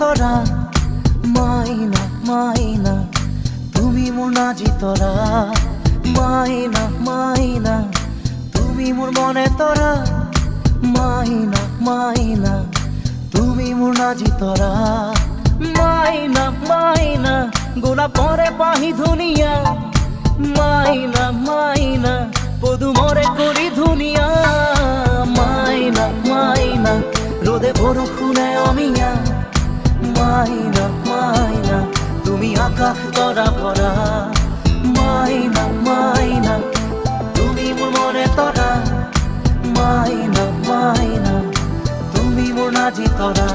তরা মাইনা মাইনা তুমি মোর নাজি তরা মাইনা মাইনা তুমি মোর মনে তরা মাইনা মাইনা তুমি মোর নাজি তরা মাইনা মাইনা গোলা পরে পাহি ধুনিয়া মাইনা মাইনা পদু মরে করি ধুনিয়া মাইনা মাইনা রোদে বরষুণে অমিয়া মাইনা মাইনা তুমি আকাশ তরা ভরা মাইনা মাইনা তুমি মোর মনে তরা মাইনা মাইনা তুমি মোর নাজি তরা।